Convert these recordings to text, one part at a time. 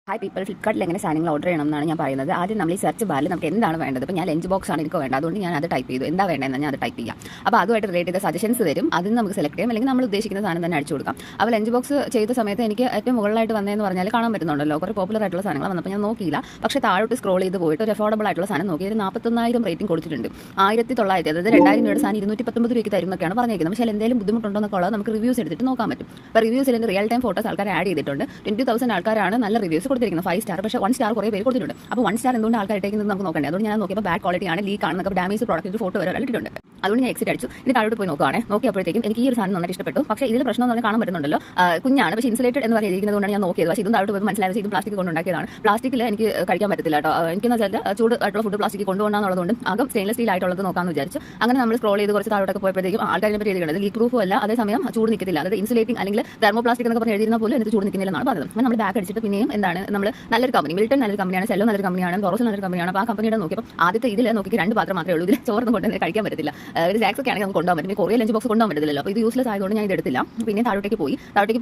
Hi people, ഫ്ലിപ്കാർട്ടിൽ എങ്ങനെ സാധനങ്ങൾ ഓർഡർ ചെയ്യണം എന്നാണ് ഞാൻ പറയുന്നത്. ആദ്യം നമ്മൾ ഈ സെർച്ച് ബാറിൽ നമുക്ക് എന്താണ് വേണ്ടത്. ഇപ്പോൾ ഞാൻ ലഞ്ച് ബോക്സ് ആണ് എനിക്ക് വേണ്ടത്, അതുകൊണ്ട് ഞാൻ അത് ടൈപ്പ് ചെയ്തു. എന്താ വേണ്ടതെന്ന് ഞാൻ അത് ടൈപ്പ് ചെയ്യാം. അപ്പോൾ അതുമായിട്ട് റിലേറ്റ് ചെയ്ത സജഷൻസ് തരും, അതിന് നമുക്ക് സെലക്ട് ചെയ്യാം, അല്ലെങ്കിൽ നമ്മൾ ഉദ്ദേശിക്കുന്ന സാധനം തന്നെ അടിച്ചു കൊടുക്കാം. അപ്പോൾ ലഞ്ച് ബോക്സ് ചെയ്ത സമയത്ത് എനിക്ക് ഏറ്റവും മുകളിലായിട്ട് വന്നതെന്ന് പറഞ്ഞാൽ കാണാൻ പറ്റുന്നുണ്ടല്ലോ, കുറേ പോപ്പുലർ ആയിട്ടുള്ള സാധനങ്ങൾ വന്നപ്പോൾ ഞാൻ നോക്കിയില്ല. പക്ഷേ താഴോട്ട് സ്ക്രോൾ ചെയ്ത് പോയിട്ട് ഒരു അഫോർഡബിൾ ആയിട്ടുള്ള സാധനം നോക്കി, ഒരു 41,000 റേറ്റിംഗ് കൊടുത്തിട്ടുണ്ട്. 1,900, അതായത് 2,000 രൂപയുടെ സാധനം 219 രൂപയ്ക്ക് തരും എന്നൊക്കെയാണ് പറഞ്ഞേക്കുന്നത്. പക്ഷേ എന്തെങ്കിലും ബുദ്ധിമുട്ടുണ്ടോ എന്നൊക്കെ ഉള്ളത് നമുക്ക് റിവ്യൂസ് എടുത്തിട്ട് നോക്കാൻ പറ്റും. അപ്പോൾ റിവ്യൂസിൽ റിയൽ ടൈം ഫോട്ടോസ് ആൾക്കാർ ആഡ് ചെയ്തിട്ടുണ്ട്. 20,000 ആൾക്കാരാണ് നല്ല റിവ്യൂസ് കൊടുത്തിരിക്കുന്നത്, 5 സ്റ്റാർ. പക്ഷേ 1 സ്റ്റാർ കുറേ പേര് കൊടുത്തിട്ടുണ്ട്. അപ്പോൾ 1 സ്റ്റാർ എന്തുകൊണ്ട് ആൾക്കാർ ഇട്ടേക്കുന്നത് നമുക്ക് നോക്കണ്ടേ. അതുകൊണ്ട് ഞാൻ നോക്കിയപ്പോൾ ബാഡ് ക്വാളിറ്റി ആണ്, ലീക്ക് ആണ്, നമുക്ക് ഡാമേജ് പ്രോഡക്റ്റ് ഫോട്ടോ വരെ ഇട്ടിട്ടുണ്ട്. അതുകൊണ്ട് ഞാൻ എക്സിറ്റ് അടിച്ചു. ഇത് താഴോട്ട് പോയി നോക്കിയപ്പോഴത്തേക്കും എനിക്ക് ഈ ഒരു സാധനം നന്നായിട്ട് ഇഷ്ടപ്പെട്ടു. പക്ഷേ ഇതിൽ പ്രശ്നം എന്ന് പറഞ്ഞാൽ കാണാൻ പറ്റുന്നുണ്ടല്ലോ, കുഞ്ഞാണ്, പക്ഷേ ഇൻസുലേറ്റഡ് എന്ന് പറഞ്ഞിരിക്കുന്നതുകൊണ്ടാണ് ഞാൻ നോക്കിയത്. പക്ഷേ ഇതും താഴോട്ട് പോയി മനസ്സിലായത് ഇത് പ്ലാസ്റ്റിക് കൊണ്ടുണ്ടാക്കിയതാണ്. പ്ലാസ്റ്റിക്കിൽ എനിക്ക് കഴിക്കാൻ പറ്റത്തില്ല കേട്ടോ. എനിക്കെന്ന് വെച്ചാൽ ചൂട് ആയിട്ടുള്ള ഫുഡ് പ്ലാസ്റ്റിക് കൊണ്ടുപോകണമെന്നുള്ളതുകൊണ്ട് ആകം സ്റ്റെയിൻലെസ് സ്റ്റീൽ ആയിട്ടുള്ളത് നോക്കാമെന്ന് വിചാരിച്ചു. അങ്ങനെ നമ്മൾ സ്ക്രോൾ ചെയ്ത് കുറച്ച് താഴോട്ടൊക്കെ പോയപ്പോഴത്തേക്കും ആൾക്കാരെ പറ്റി എഴുതിക്കുന്നത് ലീക്ക് പ്രൂഫും അല്ല, അതേസമയം ചൂട് നിൽക്കത്തില്ല. അതായത് ഇൻസുലേറ്റിംഗ് അല്ലെങ്കിൽ തെർമോ പ്ലാസ്റ്റിക് എന്നൊക്കെ പറഞ്ഞ് എഴുതിയിരുന്ന പോലും എനിക്ക് ചൂട് നിൽക്കുന്നില്ലെന്നാണ് പറഞ്ഞത്. അപ്പോൾ നമ്മൾ ബാക്ക് അടിച്ചിട്ട് പിന്നെയും എന്താണ്, നമ്മൾ നല്ലൊരു കമ്പനി, മിൽട്ടൺ നല്ലൊരു കമ്പനിയാണ്, സെല്ലോ നല്ലൊരു കമ്പനിയാണ്, ബോറോസ് നല്ലൊരു കമ്പനിയാണ്. അപ്പോൾ ആ കമ്പനിയുടെ നോക്കിയപ്പോൾ ആദ്യത്തെ ഇതിൽ നോക്കി 2 പാത്രം മാത്രമേ ഉള്ളൂ. ഇതിൽ ചോർന്ന് കൊണ്ടുവന്ന് കഴിക്കാൻ പറ്റത്തില്ല. ഒരു ജാക്സ് ഒക്കെ ആണെങ്കിൽ നമുക്ക് കൊണ്ടുപോകാൻ പറ്റും. കുറേ ലഞ്ച് ബോക്സ് കൊണ്ടുപോകാൻ പറ്റില്ലല്ലോ. അപ്പോൾ ഇത് യൂസ്ലെസ് ആയതുകൊണ്ട് ഞാൻ ഇത് എടുത്തില്ല. പിന്നെ താഴോട്ടേക്ക്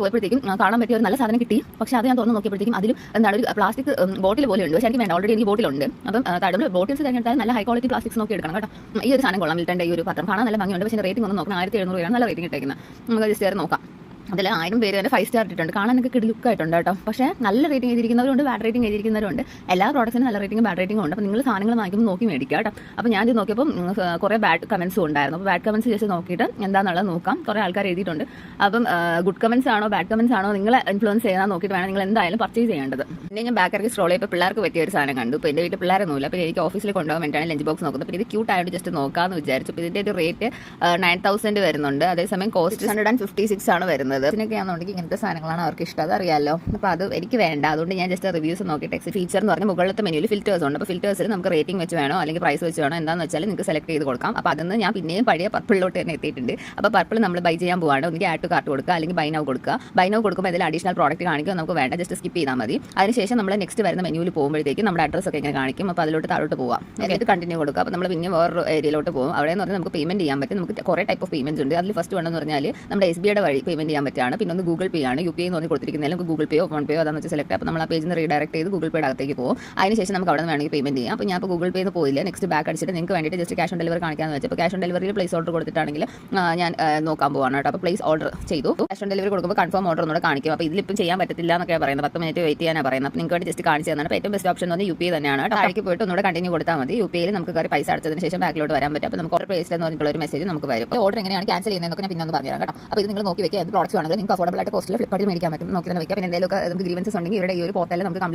പോയപ്പോഴത്തേക്കും കാണാൻ പറ്റിയ ഒരു നല്ല സാധനം കിട്ടി. പക്ഷേ അത് ഞാൻ തുറന്ന് നോക്കിയപ്പോഴത്തേക്കും അതിലും എന്താണ് ഒരു പ്ലാസ്റ്റിക് ബോട്ടിൽ പോലെ ഉണ്ട്. പക്ഷേ എനിക്ക് വേണ്ട, ഓൾറെഡി എനിക്ക് ബോട്ടിലുണ്ട്. അപ്പം താഴെ ബോട്ടിൽസ് കഴിഞ്ഞാൽ നല്ല ഹൈ ക്വാളിറ്റി പ്ലാസ്റ്റിക്സ് നോക്കി എടുക്കണം കേട്ടോ. ഈ ഒരു സാധനം കൊള്ളാം, മിൽട്ടൻ്റെ ഈ ഒരു പത്രം കാണാൻ നല്ല ഭംഗിയുണ്ട്. പക്ഷേ റേറ്റിംഗ് ഒന്ന് നോക്കണം, 1,700 രൂപയാണ് നല്ല റേറ്റിംഗ് ഇട്ടേക്കുന്നത്. നമുക്ക് ജസ്റ്റ് നോക്കാം. അതിൽ 1000 പേര് തന്നെ 5 സ്റ്റാർ ഇട്ടിട്ടുണ്ട്. കാണാനൊക്കെ കിടി ലുക്കായിട്ടുണ്ട് കേട്ടോ. പക്ഷേ നല്ല റേറ്റിംഗ് ചെയ്തിരിക്കുന്നവരുണ്ട്, ബാഡ് റേറ്റിംഗ് ചെയ്തിരിക്കുന്നവരുണ്ട്. എല്ലാ പ്രോഡക്റ്റ്സിനും നല്ല റേറ്റിംഗും ബാഡ് റേറ്റിംഗും ഉണ്ട്. അപ്പോൾ നിങ്ങൾ സാധനങ്ങൾ വാങ്ങിക്കുമ്പോൾ നോക്കി മേടിക്കുക കേട്ടോ. അപ്പോൾ ഞാൻ ഇത് നോക്കിയപ്പോൾ കുറേ ബാഡ് കമൻസും ഉണ്ടായിരുന്നു. അപ്പോൾ ബാഡ് കമൻസ് ജസ്റ്റ് നോക്കിയിട്ട് എന്താണെന്നുള്ളത് നോക്കാം. കുറേ ആൾക്കാർ എഴുതിയിട്ടുണ്ട്. അപ്പം ഗുഡ് കമൻസ് ആണോ ബാഡ് കമൻസ് ആണോ നിങ്ങളെ ഇൻഫ്ലുവൻസ് ചെയ്യാൻ നോക്കിയിട്ട് വേണം നിങ്ങൾ എന്തായാലും പർച്ചേസ് ചെയ്യേണ്ടത്. പിന്നെ ഞാൻ ബാക്കറിക്ക് സ്ക്രോൾ ചെയ്യപ്പോൾ പിള്ളേർക്ക് പറ്റിയ ഒരു സാധനം കണ്ടു. ഇപ്പോൾ എൻ്റെ വീട്ടിൽ പിള്ളേരൊന്നുമില്ല. അപ്പോൾ എനിക്ക് ഓഫീസിൽ കൊണ്ടുപോകാൻ വേണ്ടിയാണ് ലഞ്ച് ബോക്സ് നോക്കുന്നത്. അപ്പോൾ ഇത് ക്യൂട്ട് ആയിട്ട് ജസ്റ്റ് നോക്കാമെന്ന് വിചാരിച്ചു. അപ്പോൾ ഇതിൻ്റെ ഒരു റേറ്റ് 9,000 വരുന്നുണ്ട്. അതേസമയം കോസ്റ്റ് 156 ആണ് വരുന്നത്. ഇതിനൊക്കെയാണെന്നുണ്ടെങ്കിൽ ഇങ്ങനത്തെ സാധനങ്ങളാണ് അവർക്ക് ഇഷ്ടം, അതറിയാമല്ലോ. അപ്പോൾ അത് എനിക്ക് വേണ്ട. അതുകൊണ്ട് ഞാൻ ജസ്റ്റ് റിവ്യൂസ് നോക്കിയിട്ട് ഫീച്ചർ എന്ന് പറഞ്ഞാൽ മുകളിലത്തെ മെനുവിൽ ഫിൽറ്റേഴ്സ് ഉണ്ട്. അപ്പോൾ ഫിൽറ്റേഴ്സിൽ നമുക്ക് റേറ്റിംഗ് വെച്ച് വേണോ അല്ലെങ്കിൽ പ്രൈസ് വെച്ച് വേണോ എന്താണെന്ന് വെച്ചാൽ നിങ്ങൾക്ക് സെലക്ട് ചെയ്ത് കൊടുക്കാം. അപ്പോൾ അതിന് ഞാൻ പിന്നെയും പഴയ പർപ്പിളിലോട്ട് തന്നെ എത്തിയിട്ടുണ്ട്. അപ്പോൾ പർപ്പിൾ നമ്മൾ ബൈ ചെയ്യാൻ പോവാണ്. ഒന്നുകിൽ ആഡ് ടു കാർട്ട് കൊടുക്കുക, അല്ലെങ്കിൽ ബൈ നൗ കൊടുക്കുക. ബൈ നൗ കൊടുക്കുമ്പോൾ ഇതിൽ അഡീഷണൽ പ്രോഡക്റ്റ് കാണിക്കും, നമുക്ക് വേണ്ട ജസ്റ്റ് സ്കിപ്പ് ചെയ്താൽ മതി. അതിനുശേഷം നമ്മൾ നെക്സ്റ്റ് വരുന്ന മെനുവിൽ പോകുമ്പോഴത്തേക്കും നമ്മുടെ അഡ്രസ്സ് ഒക്കെ ഇങ്ങനെ കാണിക്കും. അപ്പോൾ അതിലോട്ട് താഴോട്ട് പോവാം, എന്നിട്ട് കണ്ടിന്യൂ കൊടുക്കുക. അപ്പോൾ നമ്മൾ പിന്നെ വേറൊരു ഏരിയയിലോട്ട് പോകും. അവിടെ എന്ന് പറഞ്ഞാൽ നമുക്ക് പേയ്മെന്റ് ചെയ്യാൻ പറ്റും. നമുക്ക് കുറേ ടൈപ്പ് ഓഫ് പേയ്മെന്റ്സ് ഉണ്ട്. അതിൽ ഫസ്റ്റ് വേണമെന്ന് പറഞ്ഞാൽ നമ്മുടെ SBI വഴി പേയ്മെന്റ് ചെയ്യാൻ പറ്റുകയാണ്. പിന്നെ ഒന്ന് ഗൂഗിൾ പേ ആണ്, UPI എന്ന് പറഞ്ഞ് കൊടുത്തിരിക്കുന്നതിൽ ഗൂഗിൾ പേയോ ഫോൺ പേയോ അതാണെന്ന് വെച്ച് സെലക്ട്. അപ്പോൾ നമ്മൾ ആ പേജിൽ നിന്ന് റീഡയറക്ട് ചെയ്ത് ഗൂഗിൾ പേയുടെ അകത്തേക്ക് പോകും. അതിനുശേഷം നമുക്ക് അവിടെ നിന്ന് വേണമെങ്കിൽ പേയ്മെന്റ് ചെയ്യാം. അപ്പോൾ ഞാൻ ഇപ്പോൾ ഗൂഗിൾ പേന്ന് പോയില്ല, നെക്സ്റ്റ് ബാക്ക് അടിച്ചിട്ട് നിങ്ങൾക്ക് വേണ്ടിയിട്ട് ജസ്റ്റ് ക്യാഷ് ഓൺ ഡെലിവറി കാണിക്കാമെന്ന് വെച്ചാൽ. അപ്പോൾ ക്യാഷ് ഓൺ ഡെലിവറിയിൽ പ്ലേസ് ഓർഡർ കൊടുത്തിട്ടാണെങ്കിൽ ഞാൻ നോക്കാൻ പോവാണ് കേട്ടോ. അപ്പോൾ പ്ലേസ് ഓർഡർ ചെയ്തു. ക്യാഷ് ഓൺ ഡെലിവറി കൊടുക്കുമ്പോൾ കൺഫേം ഓർഡർ ഒന്നുകൂടെ കാണിക്കും. അപ്പോൾ ഇതിലിപ്പം ചെയ്യാൻ പറ്റത്തില്ല എന്നൊക്കെ പറയുന്നത്, 10 മിനിറ്റ് വെയിറ്റ് ചെയ്യാനാണ് പറയുന്നത്. അപ്പോൾ നിങ്ങൾക്ക് വേണ്ടി ജസ്റ്റ് കാണിച്ചു തന്നാണ്. അപ്പോൾ ഏറ്റവും ബെസ്റ്റ് ഓപ്ഷൻ എന്ന് പറഞ്ഞാൽ UPI തന്നെയാണ്. താഴേക്ക് പോയിട്ട് ഒന്നുകൂടെ കണ്ടിന്യൂ കൊടുത്താൽ മതി. UPIയിൽ നമുക്ക് കയറി പൈസ അടച്ചതിന് ശേഷം ബാക്കിലോട്ട് വരാൻ പറ്റും. അപ്പോൾ നമുക്ക് ഓർഡർ പ്ലേസ് എന്ന് പറഞ്ഞിട്ടുള്ള ഒരു മെസ്സേജ് നമുക്ക് വരും. ഓർഡർ എങ്ങനെയാണ് ക്യാൻസൽ ചെയ്യുന്നതെന്നൊക്കെ ഞാൻ പിന്നെ ഒന്ന് പറഞ്ഞുതരാം കേട്ടോ. അപ്പോൾ ഇത് നിങ്ങൾ നോക്കി വെക്കുക. എന്ത് പ്രോഡക്റ്റ്സ് ആണെങ്കിൽ നിങ്ങൾക്ക് അഫോർഡബിൾ ആയിട്ട് കോസ്റ്റിൽ ഫ്ലിപ്കാർട്ടിൽ മേടിക്കാൻ പറ്റും. നോക്കി തന്നെ വെക്കുക. പിന്നെ എന്തെങ്കിലും നമുക്ക് ഗ്രീവൻസസ് ഉണ്ടെങ്കിൽ ഇവരുടെ ഈ ഒരു പോർട്ടലിൽ നമുക്ക്